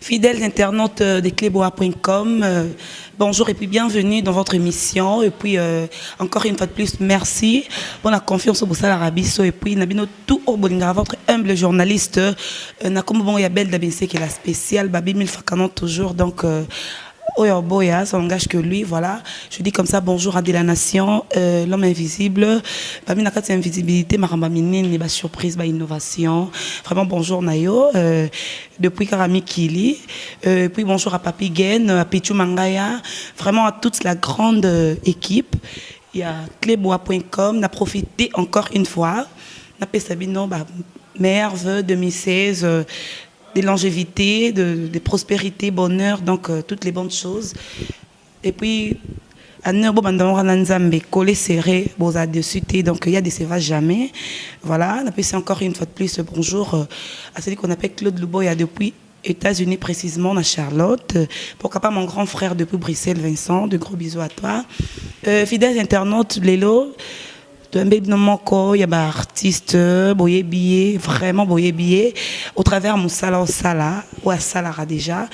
Fidèles internautes de cléboa.com, bonjour et puis bienvenue dans votre émission. Et puis encore une fois de plus, merci pour la confiance au Boussala Rabisso. Et puis Nabino tout au Bolinga, votre humble journaliste. Nakomo Bon Yabel Dabensé qui est la spéciale, Babi Milfakanon toujours. Donc Oya Boya, ça n'engage que lui, voilà. Je dis comme ça, bonjour à de la nation, l'homme invisible. Babi Nakati invisibilité, Maramba Minine, ba surprise, ba innovation. Vraiment bonjour Nayo, depuis Karami Kili. Puis bonjour à Papi Gen, à Pichu Mangaya. Vraiment à toute la grande équipe. Il y a cléboa.com, on a profité encore une fois. On a fait Sabino, Merve 2016. De longévité, de prospérité, bonheur, donc toutes les bonnes choses. Et puis, à Nerbo Bandamorananzambe, collé serré, boza dessus, donc il y a des sévages jamais. Voilà, on appelle ça encore une fois de plus bonjour à celui qu'on appelle Claude Louboya depuis États-Unis précisément, à Charlotte. Pourquoi pas mon grand frère depuis Bruxelles, Vincent, de gros bisous à toi. Fidèles internautes, Lélo. Il y a des artistes, boye billet, vraiment boye billet, au travers mon sala au sala, ou à salara déjà.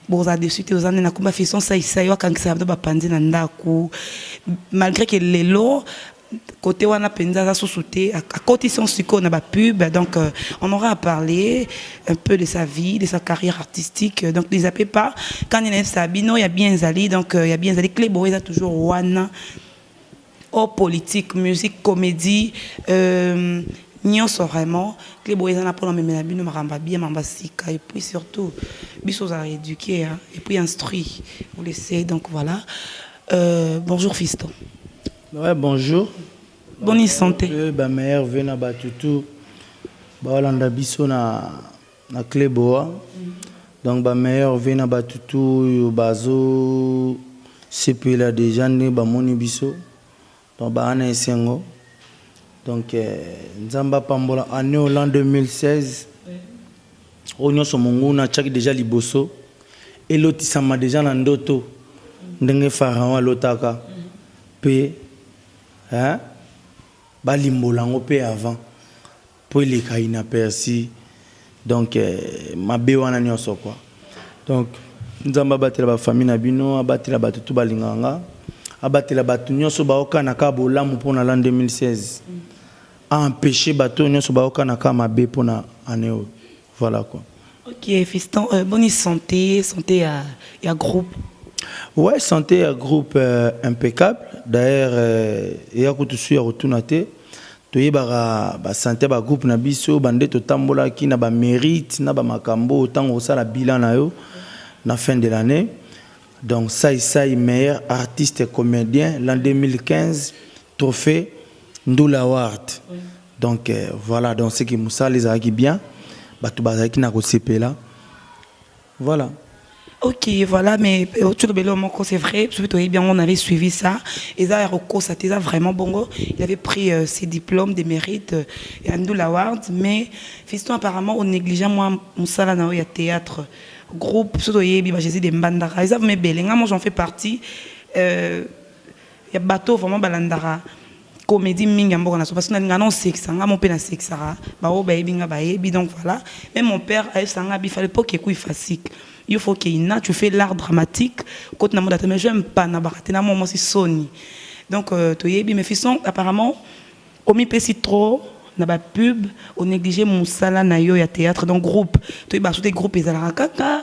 Bon, ça dessus, tu as une façon ça y est, quand ça va pandi nandaku, malgré que les lots côté wana penza ça sous-souté à côté son succo on a pub, donc on aura à parler un peu de sa vie, de sa carrière artistique. Donc ne zappez pas quand il est Sabino, il y a bien Zali, donc il y a bien Zali Clébo, il y a toujours wana. Oh, politique, musique, comédie, nyonso vraiment. Les boys en apprennent même la bino maramba bien mambasika et puis surtout bisos à éduquer et puis instruit. Vous laissez donc voilà. Bonjour fiston. Ouais, bonjour. Bonne santé. Ba mère vena batutu. Ba landa biso na Cléboa. Donc ba mère vena batutu bazo c'est là déjà né ba moni biso. Donc Nzamba Pambola année au l'an 2016 on so mongo na chaki déjà liboso et l'autre ça m'a déjà na ndoto ndenge pharaon lotaka pe hein ba limbolango pe avant pour les kaina persi donc ma be wana nyonso quoi donc Nzamba batela ba famille na bino abatela batutu balinganga abatela batu nyonso baoka na ka bolamu pona l'an 2016 a empêché batu nyonso baoka na ka mabe pona année. Voilà quoi. OK fiston, bonne santé, santé à groupe. Ouais, santé à groupe impeccable. D'ailleurs il y a tout suite retourner to yebara ba santé ba groupe na biso bande to tambola ki na ba mérite na ba makambo tango ça la bilan na yo na fin de l'année. Donc, Saï, meilleur artiste et comédien, l'an 2015, trophée Ndoula Award. Oui. Donc, voilà, donc ce qui moussa les a bien, qui n'a pas là. Voilà. Ok, voilà, mais tout le bel c'est vrai, bien on avait suivi ça. Et ça, ça vraiment bon. Il avait pris ses diplômes de mérite et Ndoula Award, mais fiston apparemment on négligeait moi moussa là il y a théâtre. Groupe surtout j'ai des bandara ils savent mes belles moi j'en fais partie il y a bateau vraiment balandara comédie mingi ambo na parce que non sexe nga mon père na sexe ba o ba ebinga ba ebi donc voilà même mon père a sanga bi fallait pas qu'il facile il faut qu'il na tu fais l'art dramatique quand na moda mais j'aime pas na baraté na moi c'est Sony donc to yebi mes fils sont apparemment au mi pesi trop na ba pub on négligé mon sala na yo ya théâtre donc groupe to ba des groupes ezala kaka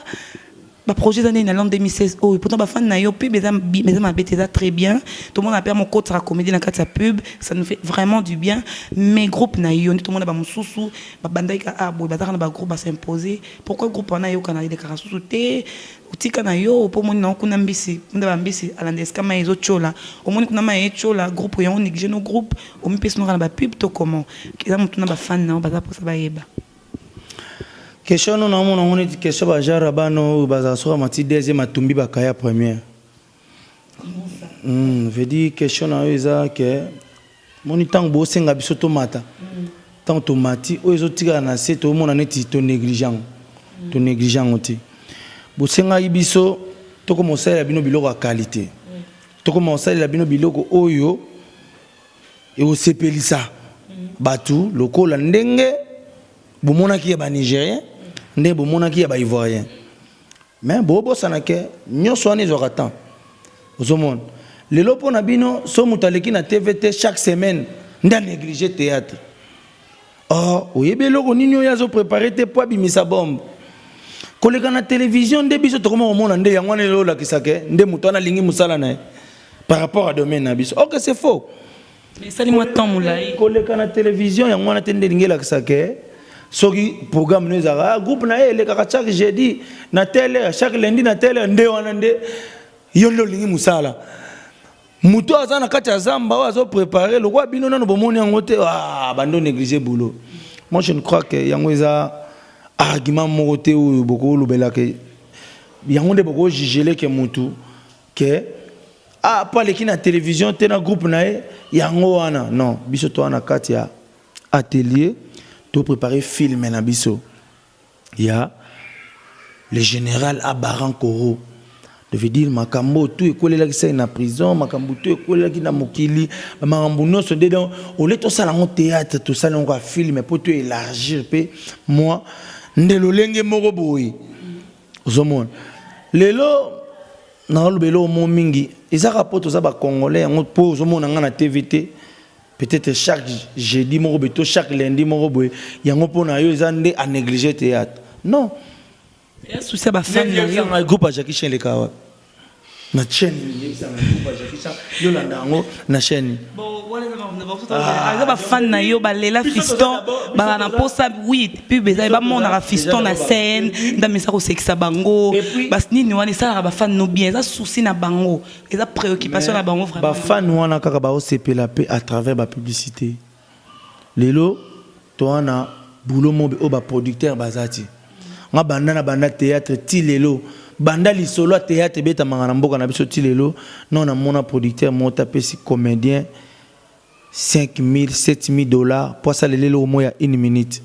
ba projet d'année na l'an 2016 oh et pourtant ba fan na yo pub mais ma bête très bien tout le monde appelle mon code sera comédie na sa pub ça nous fait vraiment du bien mais groupe na yo tout le monde ba mususu ba bandaika ah boy ba na ba groupe ba s'imposer pourquoi groupe na yo kana de karasusu te utika na yo pour mon non kuna mbisi ndaba mbisi alandes kama ezo chola au monde kuna ma chola groupe yo on néglige nos groupes au mi pesi na ba pub to comment keza mutuna ba fan na ba za pour ça ba yeba question non on est question ba genre bano baza so mati deuxième atumbi ba kaya première veut dire question na eza que moni tango bo senga biso tomata tant tomati o ezo tika na se to mona neti to négligent oti bo senga biso to ko mosala bino biloko ya qualité to ko mosala bino biloko oyo e o sepelisa batu lokola ndenge bomona ki ba Nigérien nde bomonaki ya baivoirien mais bobosanake nyonso wana ezwaka temps ozomona lelo mpo na bino so moto aleki na tvt chaque semaine nde anéglige théâtre oyebi eloko nini oyo azoprépare te po abimisa bombe koleka na télévision nde biso tokoma komona nde yango wana lelo olakisake nde moto wana alingi mosala na ye par rapport à domaine na biso ok c'est faux mais salimo temps moulai koleka na télévision yango wana te nde elingi elakisake soki programme no ezaka groupe na ye elekaka chaque jeudi na tele chaque lundi na tele nde wana nde yo nde olingi mosala moto aza na kati ya zamba oyo azoprépare lokwa bino nano bomoni yango te bando négliger boulot. Moi je ne crois que yango eza argument moko te oyo bokolobelaka yango nde bokojugele ke motu ke po aleki na télévision te na groupe na ye yango wana non biso to wana kati ya atelier to préparer film na biso ya le général Abaran Koro devait dire makambo tout ekolelaki sai na prison makambo tout ekolelaki na mokili makambo nyonso nde donc ole tosala ngo théâtre tosala ngo film po to élargir pe moi nde lolenge moko boye ozomona lelo na lobelo mo mingi ezaka po toza ba congolais yango po ozomona nga na TVT peut-être chaque jeudi moko beto chaque lundi moko boye yango po na yo eza nde a négliger théâtre non ya souci ba fan na groupe à Jackie Chan le kawa na chaîne ni ça na groupe à Jackie Chan yo landa ngo na chaîne bon wala na ba fan na yo ba lela fiston ba na posa oui puis beza ba mona ka fiston na scène ndamisa ko sekisa bango bas nini wana ça ba fan no bien ça souci na bango eza préoccupation na bango vraiment ba fan wana kaka ba osepela pe à travers ba publicité lelo to ana boulot mo o ba producteur bazati nga banda na banda théâtre ti lelo banda li solo théâtre beta mangana mboka na biso ti lelo non na mona producteur mo tapé si comédien 5000 7000 dollars pour ça lelo au moins une minute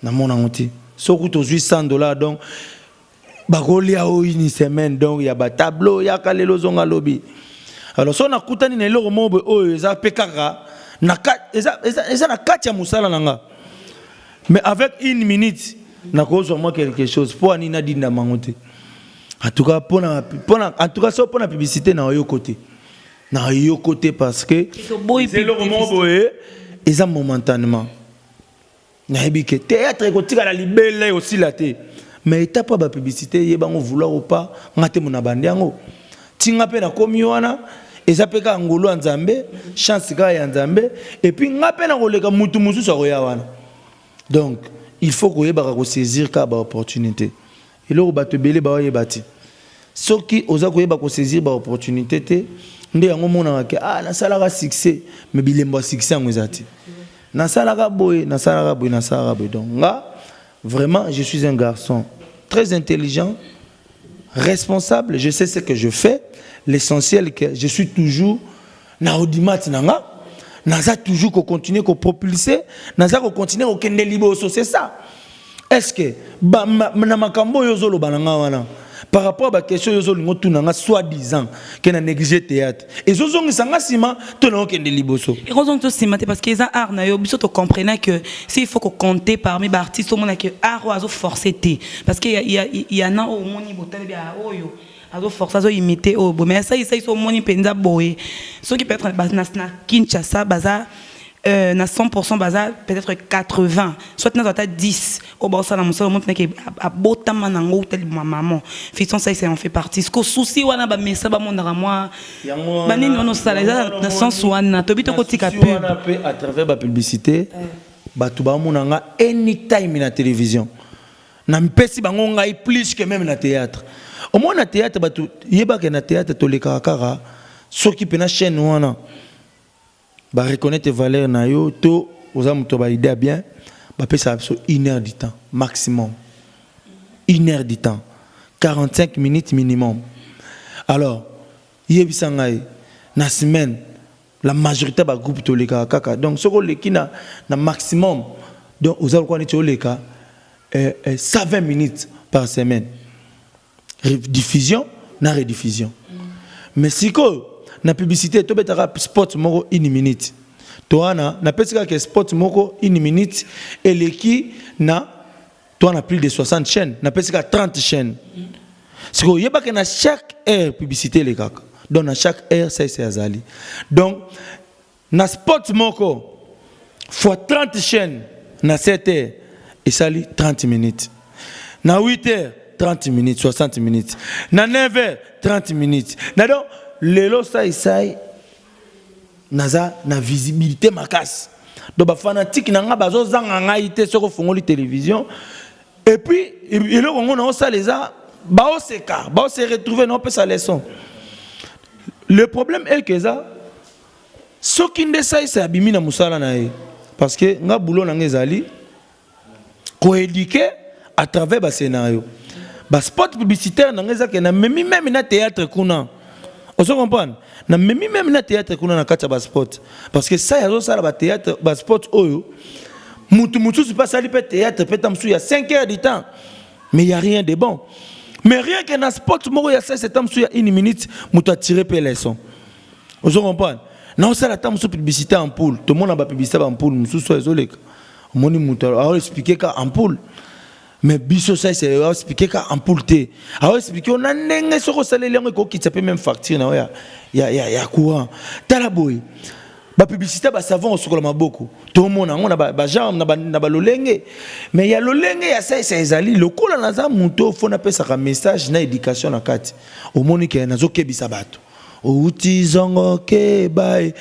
na mona ngoti soku to $800 donc bagoli a une semaine donc ya ba tableau ya kalelo zonga lobi alors so na kutani na lelo mo o eza pekaka na eza na kati ya musala nanga mais avec une minute na cause moi quelque chose pour anina dinda mangote en tout cas en tout cas ça pour la publicité na yo côté parce que c'est le moment boye ils ont momentanément na ebike théâtre ko tika la libelle aussi la té mais étape pas ba publicité yebango vouloir ou pas ngate mona bande yango tinga pe na komi wana ezapeka ngolo nzambe chance ka ya nzambe et puis ngape na koleka mutu mususu akoya wana donc il faut qu'on saisir ka ba opportunité et là bato belé ba yebati soki oza koyeba ko saisir ba opportunité te nde yango mona ke na sala ka succès mais bilembo succès ngezati na sala ka boy donc nga vraiment je suis un garçon très intelligent responsable je sais ce que je fais l'essentiel que je suis toujours na audimat nanga naza toujours qu'on continue qu'on propulser naza qu'on continue qu'on kende liboso c'est ça est-ce que na makambo yozolo bananga wana par rapport à la question yozolo ngotu nanga soi-disant que na négliger théâtre et zozongi sanga sima to na kende liboso et raison to sima parce que ça art na yo biso to comprenait que s'il faut qu'on compter parmi les artistes au monde que art oiseau forcé parce que il y en a au moni botel bia oyo azo force azo imiter au mais ça ils sont moni penza boy ceux qui peut être na Kinshasa baza na 100% baza peut-être 80 soit na ta 10 au bossa na musala monte que a botama na ngo tel maman fiston ça c'est en fait partie ce que souci wana ba mesa ba monaka moi bani non sala na sens wana to bito kotika peu à travers la publicité batu ba monanga anytime na télévision na mpesi bango ngai plus que même na théâtre au moins na théâtre batu yeba que na théâtre to le kakara soki pena chaîne wana ba reconnaître valeur na yo to oza muto ba idée bien ba pesa 1 heure du temps maximum 1 heure du temps 45 minutes minimum alors yebisa ngai na semaine la majorité ba groupe to le kaka donc soko le kina na maximum donc oza ko ni to le ka 120 minutes par semaine diffusion na rediffusion mais siko na publicité to betaka spot moko 1 minute to ana na pesika ke spot moko 1 minute eleki na Toi, on a plus de 60 chaînes. On a presque 30 chaînes. C'est qu'il y a chaque heure publicité, les gars. Donc, à chaque heure, c'est Azali. Donc, dans spot moko, fois 30 chaînes, dans 7 heures, et ça lit 30 minutes. Dans 8 heures, 30 minutes, 60 minutes. Dans 9 heures, 30 minutes. Donc, les lots, ça, na visibilité macasse. Donc, les fanatiques, ils ont sur la télévision. Et puis, on a ça, les a, se retrouver dans sa leçon. Le problème est que ça, ce qui ne sait c'est abîmer na musala nae. Parce que nga boulot na ngezali, co-éduquer à travers le scénario. Le spot publicitaire na ngezaki na même na théâtre kuna. On se comprend? Na même na théâtre kuna na kacha ba spot. Parce que ça yazo ça la théâtre ba spot oyo. Mutu c'est pas ça li théâtre peut tamsu il y a 5 heures de temps. Mais il y a rien de bon. Mais rien que dans spot moko ya ça c'est tamsu il y a 1 minute mutu a tiré per leçon. On se comprend? Non, c'est la temps de publicité en poule. Tout le monde a pas publicité en poule. Nous sommes désolés. On a expliqué qu'en poule. Mais biso ça c'est expliqué qu'en poule té. Alors expliqué on a n'engé sur le salaire qui s'appelle même facture na ya courant. Tala boy. Ba publicité ba savon sur la beaucoup. Tout le monde on a ba jambe na ba lolenge. Mais il y a lolenge ya ça c'est ezali lokola na za muto faut na pesa ka message na éducation na kati. Au monde qui na zo kebisa bato. Outi zongo kebae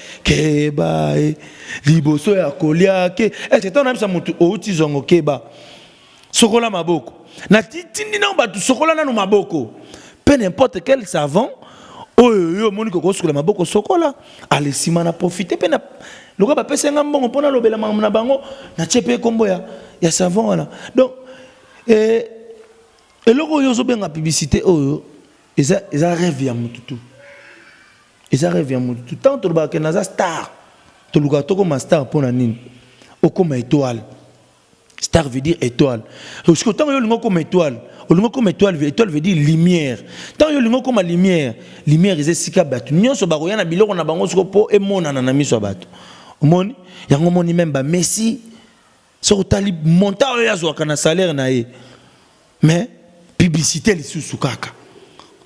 liboso ya kolia ke c'est un amsa mutu outi zongo keba sokola maboko na tindi na batu sokola na maboko peu n'importe quel savon oyo moni ko sokola maboko sokola ale sima na profiter pe na loka ba pesa ngambongo pona lobela na bango na chepe kombo ya savon wana donc eloko yo zo benga publicité oyo eza rêve ya mutu. Et ça revient tout le temps, tu as un star. Tu as un star pour nini. Ou comme étoile. Star veut dire étoile. Parce que tant que tu as comme étoile, étoile veut dire lumière. Tant que tu as comme lumière, lumière est si kabatu. Nous sommes baroyana bilo on a bango sur po et mon anami sur batu. Moni, y a un moni même ba Messi. Sur tali monta ya zo kana salaire na ye. Mais publicité les sous kaka.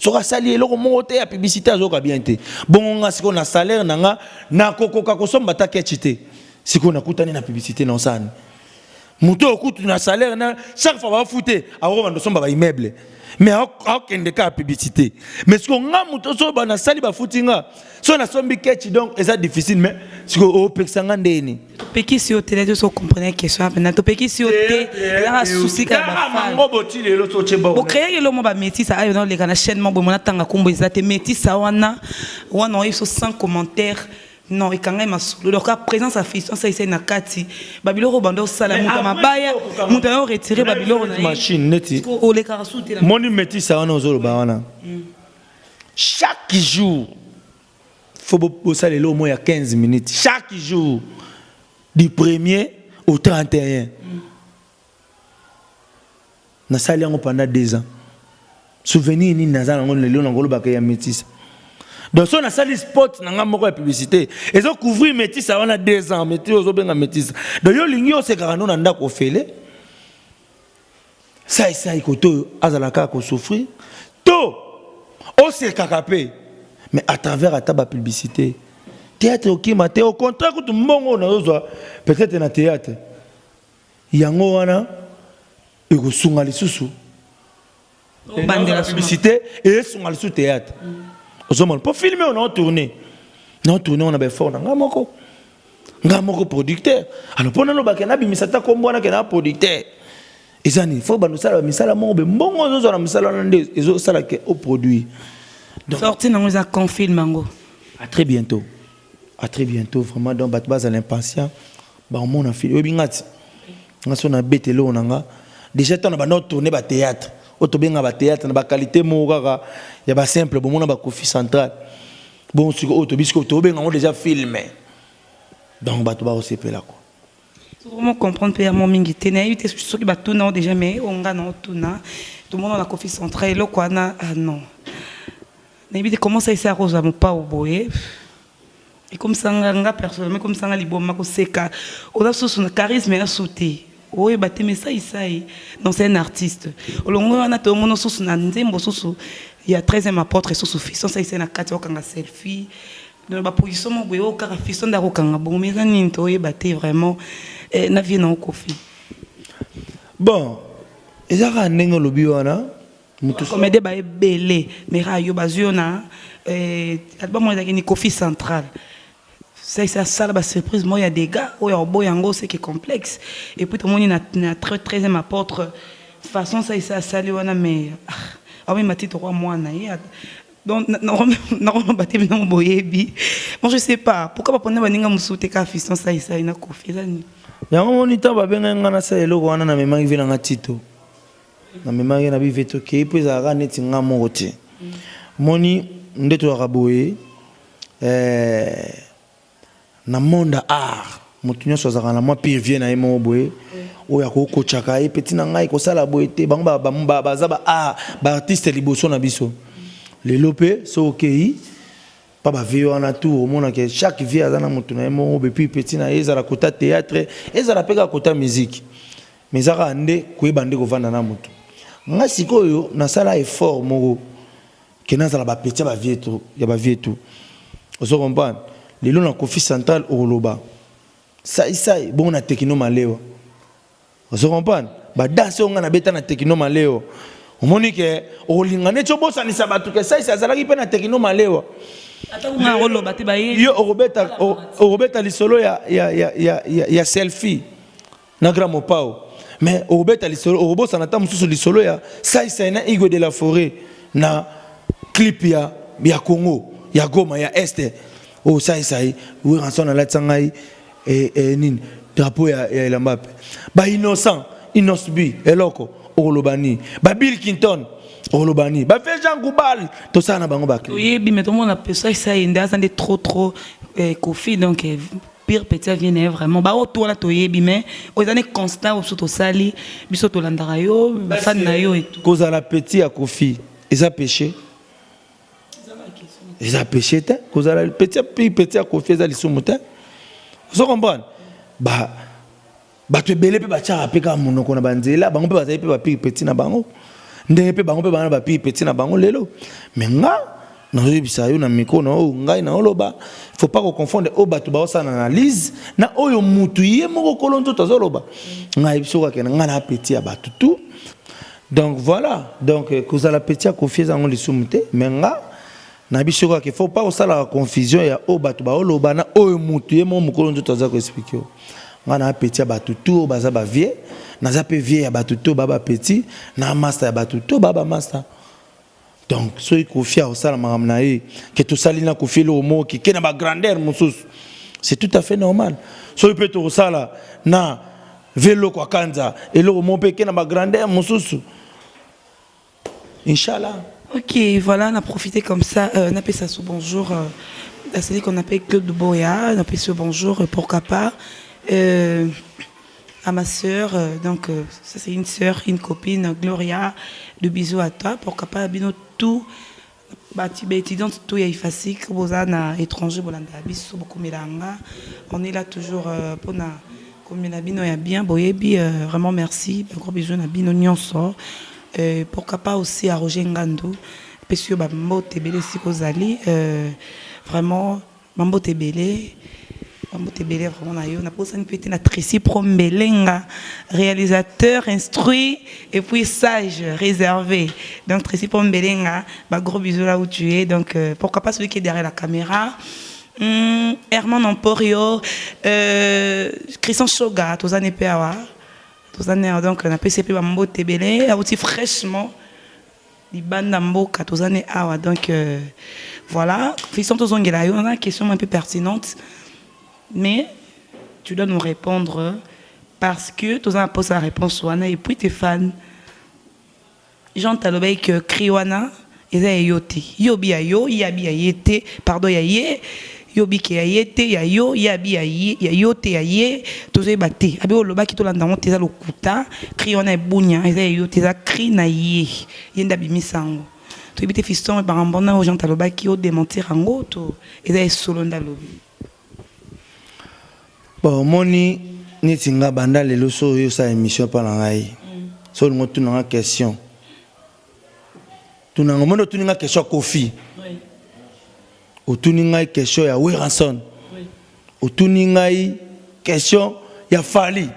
Sora sali eloko monte ya publicité azoka bien te bon nga siko na salaire nanga na kokoka kosomba ta ketchite siko na kutani na publicité na osani muto okutu na salaire na chaque fois va fouter aro bando somba ba immeuble mais a kende ka publicité mais siko nga muto so ba na sali ba foutinga so na sombi ketchi donc c'est difficile mais siko o pexanga ndeni peki si hôtel de so comprendre question maintenant to peki si hôtel la souci ka ba mango boti lelo so cheba o créer le mo ba métis ayo dans les kana chaîne mo mona tanga kombo ezate métis wana wana so sans commentaire non et quand même solo donc à présence à fiston ça ici na kati babilo bando sala muta mabaya muta yo retirer babilo na machine neti o le karasuti la moni métis wana ozolo ba wana chaque jour faut bosser le moins 15 minutes chaque jour du 1er au 31. Na sali yango pendant 2 ans. Souvenir ni nazana ngolo le ngolo bakaya métis. Donc on a sali spot na ngamoko ya publicité. Ezo couvrir métis wana 2 ans, métis ozo benga métis. Donc yo lingi o se karano na ndako fele. Ça ikoto azalaka ko souffrir. To o se kakapé. Mais à travers à taba publicité. Théâtre qui m'a au contraire que tout le monde peut-être dans théâtre yango wana et go sunga lisusu la publicité et sunga lisusu théâtre ozomon pour filmer on a tourné on a bien fort ngamoko producteur alors pour nous bakena bimisata kombo na kena producteur ezani faut ba nous sala misala mo be mbongo zo na misala nde ezo sala ke au produit donc sorti na nous a confirmé mango à très bientôt. À très bientôt, vraiment, dans la base à l'impatient. Bah, on a fait. On a bêté là, on a déjà on a tourné au théâtre. Auto bien au théâtre, on a qualité moraga. Il y a simple, bon, on a coffee central. Bon, sur autobus, on a déjà filmé. Donc, bah, tu vas aussi faire là quoi. Comment comprendre Pierre Momingi Téné, tu es sûr que bah tout non déjà mais on a non tout na. Tout le monde a la coffee central, là quoi na ah non. N'ébite comment ça ici à Rosa mon pas au boye. Et comme ça, personnellement, comme ça, liboma ko seka. On a son charisme et a sauté. Oui, mais ça, non, c'est un artiste. Au long on a tout le monde sous il y a 13e apôtre sous fisson, ça, c'est un 4 selfie. Dans la position, on voit au fisson d'Arokanga. Bon, mais ça, c'est vraiment. Na vie na kofi. Bon, et ça, on a lobby wana. Comme des bails belé, mais rayo baziona. Album moi ni Kofi central. C'est ça la surprise. Moi il y a des gars, il y a boy yango c'est qui est complexe. Et puis tout le monde il a 13e apôtre. Façon ça sali wana mais ah oui mati to moi na ya. Donc non baté non boyebi. Bon je sais pas pourquoi pas prendre baninga musoute ka fiston ça ina Kofi ça ni. Yango monita ba benga ngana sa eloko wana na memangi vila ngatito. Na memangi na biveto ke pe za ga neti ngamo rote. Moni ndeto akaboye na monde art mutu nyonso azaka na mwa pire vie na ye mo boye oya ko kochaka e petit na ngai ko sala boye te bango ba bazaba ba artiste liboso na biso lelo pe so okei pa ba vie wana tout omona ke chaque vie azana mutu na ye mo be puis petit na ezala kota théâtre ezala peka kota musique mais zaka ande ko ebande ko vanda na mutu nga sikoyo na sala effort moko ke nazala ba petit ba vie tout ya ba vie tout ozo comprendre lelo na Kofi central oloba sai bon na tekino maleo ozo comprendre ba danse on na beta na tekino maleo omoni ke olinga ne chobosa ni sabatu ke sai azalaki pe na tekino maleo ata nga oloba te ba yo orobeta lisolo ya selfie na gramo pao mais orobeta lisolo orobosa na ta mususu lisolo ya sai na Igwe de la Forêt na clip ya Congo ya Goma ya Este oh sai oui ranson na la tsangai nin drapeau ya Mbappé ba innocent inosbi eloko olobani ba Bill Clinton olobani ba fait Jean Goubal to ça na bango ba oui mais tout le monde appelle ça indas ande trop Kofi donc pire petit vient vraiment ba autour la toyebi mais aux années constant au surtout sali biso to landara yo fan na yo et tout cause à la petit à Kofi ils a péché. Ils ont péché, cause à la petit à Kofi ils a lisumuta. Vous comprenez? Bah tu belé pe ba tcha pe ka monoko na banzela bango pe ba zayi pe ba petit na bango. Ndenge pe bango pe ba na ba petit na bango lelo. Mais nga na yebisa yo na miko na o ngai na oloba faut pas qu'on confonde o batu ba osana analyse na oyo mutu ye moko kolonzo tozoloba. Nga yebisa ka nga na petit ya batu tout. Donc voilà, donc cause à la petit à Kofi ils ont lisumuta mais nga na biso ka ke faut pas osala la confusion ya o batu ba oloba na oyo mutu ye mo mukolo nzo toza ko expliquer ngana petit ba tutu baza ba vie na za pe vie ya ba tutu baba petit na master ya ba tutu baba master donc so Kofi osala magam na ye ke to sali na Kofi le mo ki ke na ba grandeur musus c'est tout à fait normal so peut to osala na velo kwa kanza et le mo pe ke na ba grandeur musus inchallah. Ok, voilà, on a profité comme ça, on a appelé ça sous bonjour, c'est qu'on appelle Club de Boya, on a appelé ce bonjour, pourquoi pas, à ma soeur, donc ça c'est une soeur, une copine, Gloria, de bisous à toi, pourquoi pas, bino tout, étudiante, tout est facile, bozana étranger, bolanda, bisous, beaucoup melanga, on est là toujours pour na, comme il y a bino ya bien, boyebi, vraiment merci, gros bisous na bino nyonso. Pourquoi pas aussi à Roger Ngando parce que Mambo Tebele Sikozali vraiment Mambo Tebele vraiment on a posé une petite Tracy Prombelenga réalisateur instruit et puis sage réservé donc Tracy Prombelenga gros bisous là où tu es donc pourquoi pas celui qui est derrière la caméra Herman Emporio Christian Shoga tous années PAWA donc on a PCP Mambo Tebele aussi fraîchement les bandes Mboka tous années awa donc voilà Christian Tozongela on a une question un peu pertinente mais tu dois nous répondre parce que tu as posé la réponse wana et puis tes fans Jean Talobey que Kriwana et Yoti Yobi ayo Yabi ayete pardon yaye Yobi ke ayete ya yo yabi ayi ya yote aye toze bate abi oloba ki to landa mo teza lokuta cri on a bunya eza yo teza cri na ye yenda bimisango to ibite fiston ba mbona o janta loba ki o démentir ango to eza solo nda lobi bon moni neti nga banda lelo so yo sa émission pa na ngai so ngo tuna nga question tuna ngo mono tuna nga question Kofi o tuni ngai question ya Weranson o tuni ngai question ya Fali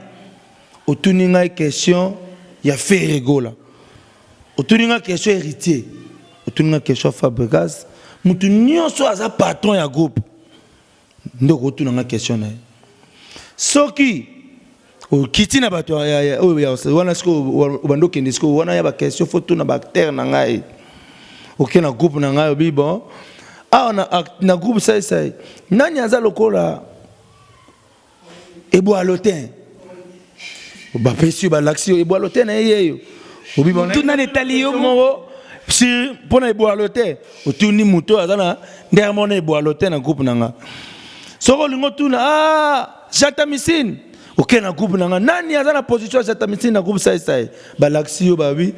o tuni ngai question ya Ferregola o tuni ngai question Héritier o tuni ngai question Fabregas mutu nyonso aza patron ya groupe ndoko o tuna ngai question na soki o kitina bato ya wana sko bando kende sko wana ya ba question photo na bacteur na ngai OK na groupe na ngai obi bon na groupe sai nani aza lokola ebo alotin ba pesi ba l'action ebo alotin na yeyo obi bon tout na netali yo mo si pona ebo alotin otuni muto aza na ndermona ebo alotin na groupe na ngai soko lingo tuna Jatamicine OK na groupe nanga nani aza na position Jatamicine na groupe sai ba l'action ba oui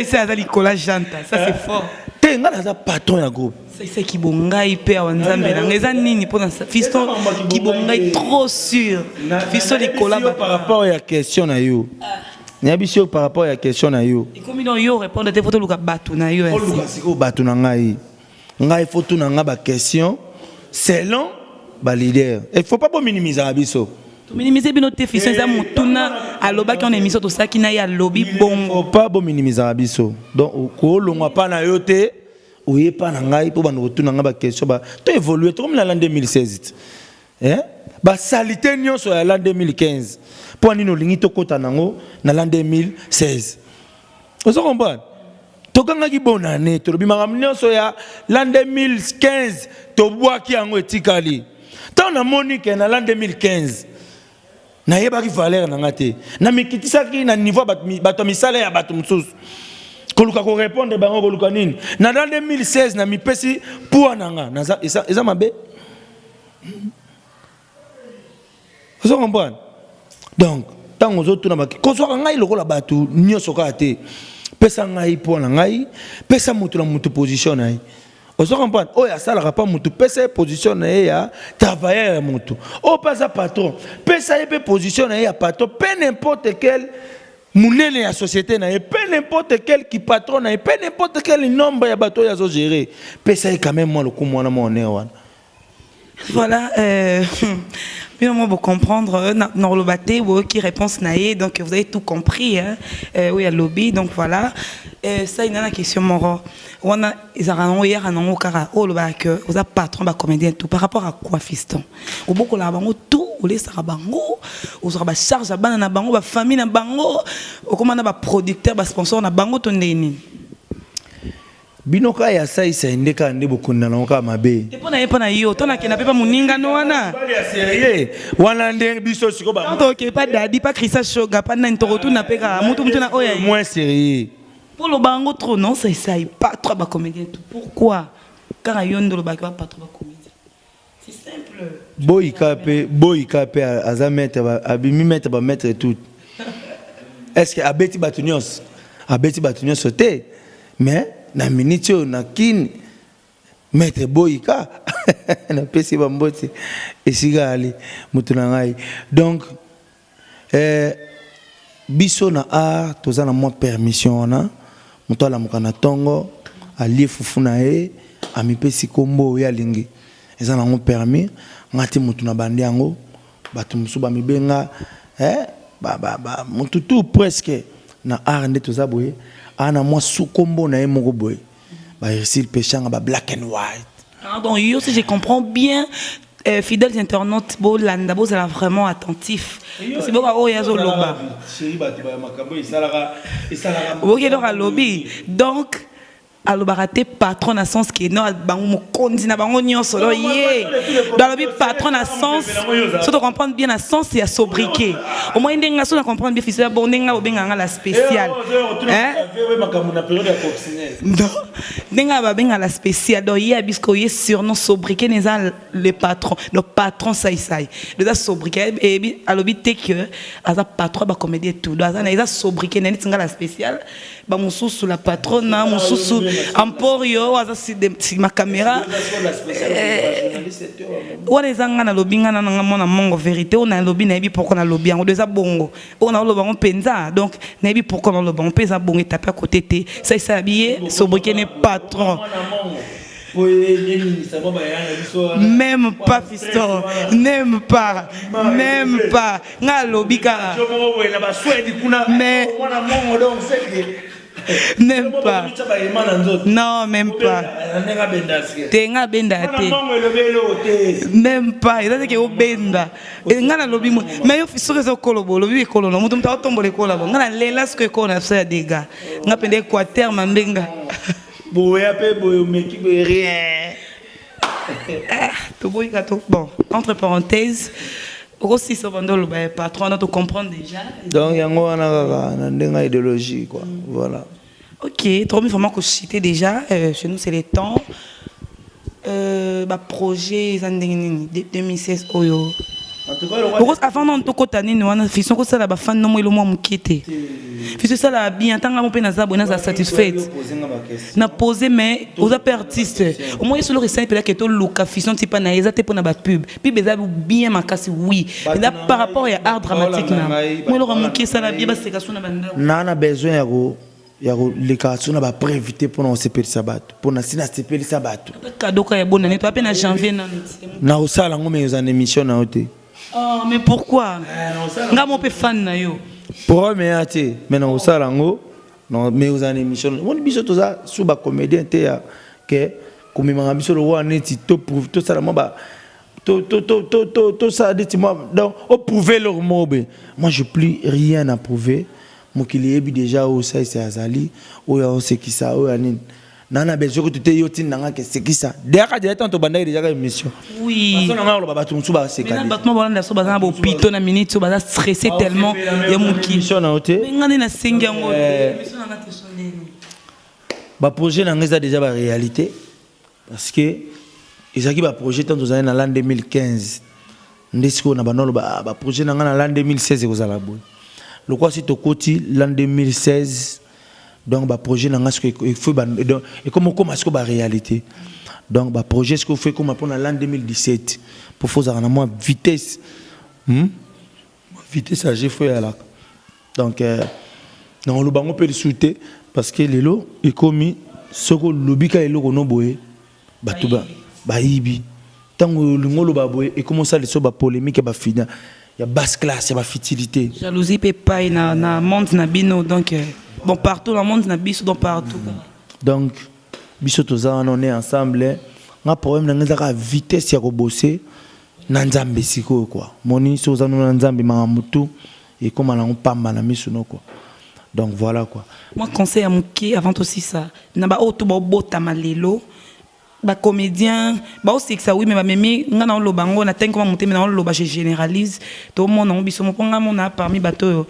ça aza likola janta ça c'est fort te nga aza patron ya groupe c'est qui bongai pe wa nzambe na ngeza nini pona fiston qui bongai trop sûr fiston likola par rapport à question na yo Nyabisio par rapport à la question na yo. Et comme yo répondre te photo luka batu na yo. Luka siko batu na ngai. Ngai photo na nga ba question selon ba leader. Il faut pas minimiser abiso. To minimiser bino te fils ça mutuna aloba ki on émission to ça ki na ya lobby bon. Faut pas minimiser abiso. Donc ko longwa pa na yo te oye pa na ngai po ba no tuna nga ba question ba to évoluer comme l'an 2016. Ba salité nyonso ya l'an 2015. Pour nous lingi to kota nango na l'an 2016. Vous comprenez? To kanga ki bonne année to bimanga nyonso ya l'an 2015 to boaki yango etikali. Tant na Monique na l'an 2015. Na yeba ki valeur na ngate. Na mikitisa ki na niveau bato misala ya bato msusu. Koluka ko répondre bango koluka nini. Na l'an 2016 na mipesi pour nanga. Na eza mabe. Vous comprenez? Donc, tant aux autres, quand on a le bateau, nous sommes te pesa ngai pour ngai, pesa mutu na mutu position nai. Vous comprenez? Oh ya ça la pas mutu pesa position nai ya travailleur mutu. Oh pas patron, pesa épée position nai ya patron, peu n'importe quel moulin la société nai, peu n'importe quel qui patron nai, peu n'importe quel nombre ya bateau ya zo gérer. Pesa est quand même moi le coup moi na mon wan. Voilà, bien moi pour comprendre dans le bateau qui réponse naïe donc vous avez tout compris hein oui à lobby donc voilà ça il y a une question moro on a ils ont hier un an au cara oh le bac vous avez patron ba comédien tout par rapport à quoi fiston au beaucoup la bango tout ou les sarabango aux aura charge à banana bango ba famille na bango au comment na ba producteur ba sponsor na bango to ndeni Binoka ya saisa indeka ndebo kunda na oka mabe. Epo na yo tona kena pepa muninga no wana. Bali ya sérieux. Wana ndenge biso siko ba. Tanto ke pas dadi pas Christa Shoga pas na ntorotu na peka mutu na oya. Moins sérieux. Pour le bango trop non ça pas trop ba comédien tout. Pourquoi? Car yondo le ba pas trop ba comédien. C'est simple. Boy kape azamettre abimi mettre ba mettre tout. Est-ce que abeti batunios? Abeti batunios sauter. Mais na minitio na kin maître boyika na pesi bamboti esigali mutuna ngai donc biso na a tozana mo permission na muto ala mukana tongo ali fufuna e amipesi kombo ya lingi ezana mo permis ngati mutu na bandi yango batu musuba mibenga ba mutu tout presque na a nde tozaboye ana moi sous combo na moko boy ba réussir péchanga ba black and white. Donc yo si je comprends bien fidèles internautes bo landa bo ça vraiment attentif. C'est bon oh yazo loba. Chéri ba te ba makambo isalaka. OK donc à lobby. Donc alobaraté patron à sens qui non bango mo kondi na bango nyonso lo yé dans lobby patron à sens surtout comprendre bien à sens c'est à sobriquet au moins ndenga so na comprendre bien fils bon ndenga obenga la spéciale hein non ndenga ba benga la spéciale do yé bisko yé surnom sobriquet neza le patron sai le sobriquet et à lobby te que aza patron ba comédie tout do aza na eza sobriquet na tinga la spéciale ba mususu la patronne na mususu Emporio, si ma caméra. On est en na lobby ngana na mona mongo vérité on a lobby na bi pourquoi na lobby on deux bongo on a lobby on penza donc na bi pourquoi on lobby on pesa bongo taper à côté té ça s'habiller sobriquet n'est patron. Même pas fiston, même pas. Nga lobby ka. Mais même pas. Non, même pas. Tenga benda te. Même pas. Il a dit que benda. Nga na lobby mo. Mais yo fiston zo kolobo, lobby kolono. Mutu mta otombole kolabo. Nga na lela ce que kona ça dégâts. Nga pende Équateur mambenga. Rien. Bon, entre parenthèses, aussi ça va le patron, on comprendre déjà. Donc il y a une idéologie quoi. Voilà. Ok, trop bien vraiment que je citais déjà. Chez nous c'est les temps. Projet 2016 oyo. Avant non to kotani no wana fiction ko sala ba fan no mo ilo mo mukete. Fiction sala bien tanga mo pe na za bona za satisfait. Na poser mais aux artistes. Au moins sur le récent peut que to luka fiction type na eza te pona ba pub. Puis beza bien makasi oui. Et là par rapport à art dramatique na. Mo lo mukete sala bien ba seka sona banda. Na besoin ya ko leka ba préviter pour on se perdre sabat. Pour na sina se perdre sabat. Cadeau ka ya bona ne to à peine en janvier na osala ngome za émission na hote. Oh, mais pourquoi? Nga mon pe fan na yo. Pour mais ati, mais non ça lango, non mais aux émissions. Mon biso to ça sous ba comédien te ya que comme m'a biso le roi neti to prouve to ça moi ba to ça dit moi donc au prouver leur mobe. Moi je plus rien à prouver. Mon qu'il est déjà au ça c'est azali, au ya c'est qui ça au anin. Nana besoin que tu te yotin nanga que c'est qui ça déjà déjà tant to banda déjà émission oui parce que nanga lo ba tu musu ba c'est calé mais battement bolanda so bazana bo pito na minute so baza stressé tellement ya muki émission na hote mais ngane na sengi yango émission na te sonné ba projet nanga ça déjà ba réalité parce que ezaki ba projet tant aux années na l'an 2015 ndesiko na banolo ba projet nanga na l'an 2016 kozala boy le quoi si to koti l'an 2016 donc bah projet nanga ce que il faut et comment ce que bah réalité donc bah projet ce que fait comme pour l'an 2017 pour faire ça moins vitesse vitesse à j'ai fait là donc non le bango peut le souter parce que les lots est commis ce que lobby ka elo kono boye bah tout bah ibi tant le ngolo ba boye et comment ça les so ba polémique ba fina il y a basse classe il y a futilité jalousie peut pas na monde na bino donc bon partout dans le monde na biso donc partout donc biso toza on est ensemble nga problème na ngeza vitesse ya ko bosser na nzambe siko quoi moni soza na nzambe mangamutu et comment na pamba na misuno quoi donc voilà quoi moi conseil à muki avant aussi ça na ba auto ba bota malelo ba comédien ba aussi que ça oui mais ba memi nga na lo bango na ten comment monter mais na lo ba je généralise tout le monde na biso mo ponga mona parmi bato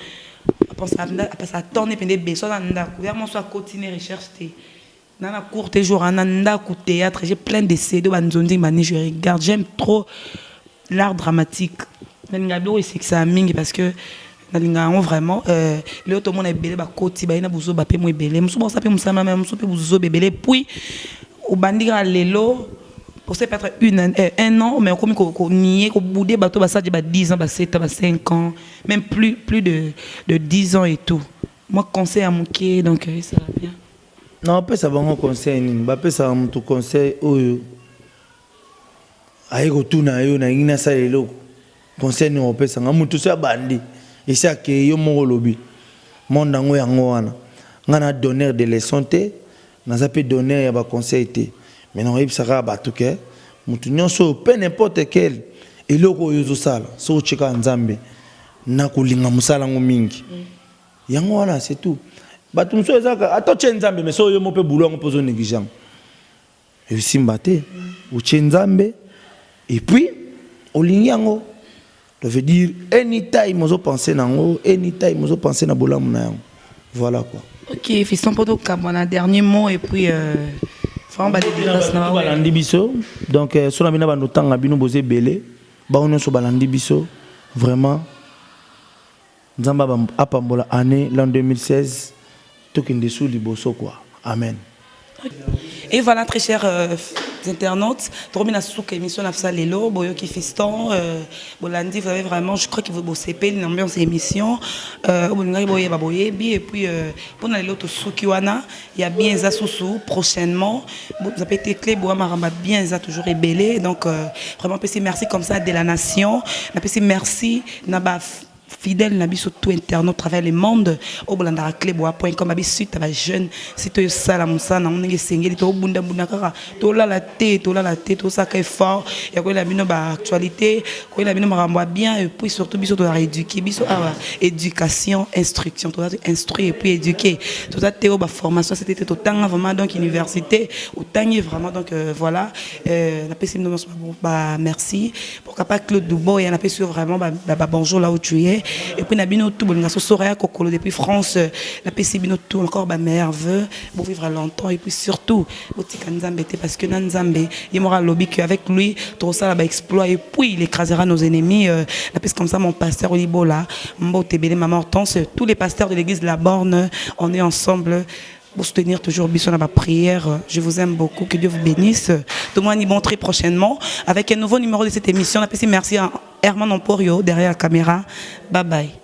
après ça tourne pendant besoin d'anda vraiment soit continuer recherche dans la courte jour en anda au théâtre j'ai plein de CD banzondi mani je regarde j'aime trop l'art dramatique ngablo et c'est que ça mingi parce que nalinga vraiment le tout le monde est belé ba koti ba ina buzo ba pe mo belé muso ba sa pe musa mama muso pe buzo belé puis au bandira lelo pour ça peut-être un an mais comme qu'on nier qu'on boudé bateau bah ça dit bah 10 ans bah 7 ans bah 5 ans même plus de 10 ans et tout moi conseil à Mouké donc ça va bien non pas ça va mon conseil ni bah pas ça mon conseil oyo ayi ko tuna yo na ina sa lelo conseil ni on peut ça ngamu tout ça bandi et ça que yo mo lobi mon dango yango wana ngana donneur de leçons te na za pe donner ya ba conseil te mais non il sera batuke mutu nyonso peu n'importe quel eloko yozo sala so chika nzambe na kulinga musala mingi yango wana c'est tout batu mso ezaka atoche nzambe mais so yo mo pe boulot ngo pozo négligent et simbate uche nzambe et puis olingi yango ça veut dire anytime mozo penser nango anytime mozo penser na bolamu na yango voilà quoi ok fiston poto kabana dernier mot et puis balandi biso donc so na bina ba notanga bino boze belé ba on so balandi biso vraiment nzamba apambola année l'an 2016 tokende sous liboso quoi amen Et voilà, très chers internautes, Tormina Souk, émission Nafsa Lelo, Boyoki Fiston, Bolandi, vous avez vraiment, je crois qu'il vous bossez l'ambiance émission, et puis pour l'autre Soukiwana, il y a bien ça sous prochainement, vous avez été clé, Boamaramba bien ça toujours ébélé, donc vraiment, merci comme ça de la nation, merci, Nabaf. Fidèle na biso tout internaute travers le monde au bolandara cleboa.com abi suite ba jeune si to sala musana on ngi sengeli to bunda kaka to la tête to ça que fort ya ko la bino ba actualité ko la bino marambo bien et puis surtout biso to éduquer biso éducation instruction to instruire et puis éduquer to ça théo ba formation c'était tout temps vraiment donc université au temps vraiment donc voilà la PC bah merci pour capable Claude Dubo et on a pu vraiment bonjour là où tu es. Et puis nabino tout bon ngaso soria kokolo depuis France la PC bino tout encore ba merveilleux pour vivre longtemps et puis surtout botika nzambe parce que nzambe il m'aura lobby que avec lui tout ça va exploit et puis il écrasera nos ennemis la PC comme ça mon pasteur Olibola Mbote Bélé maman Hortense tous les pasteurs de l'église de la Borne on est ensemble pour soutenir toujours Bisson à ma prière. Je vous aime beaucoup, que Dieu vous bénisse. Tout le monde y bon très prochainement avec un nouveau numéro de cette émission. Merci à Herman Emporio derrière la caméra. Bye bye.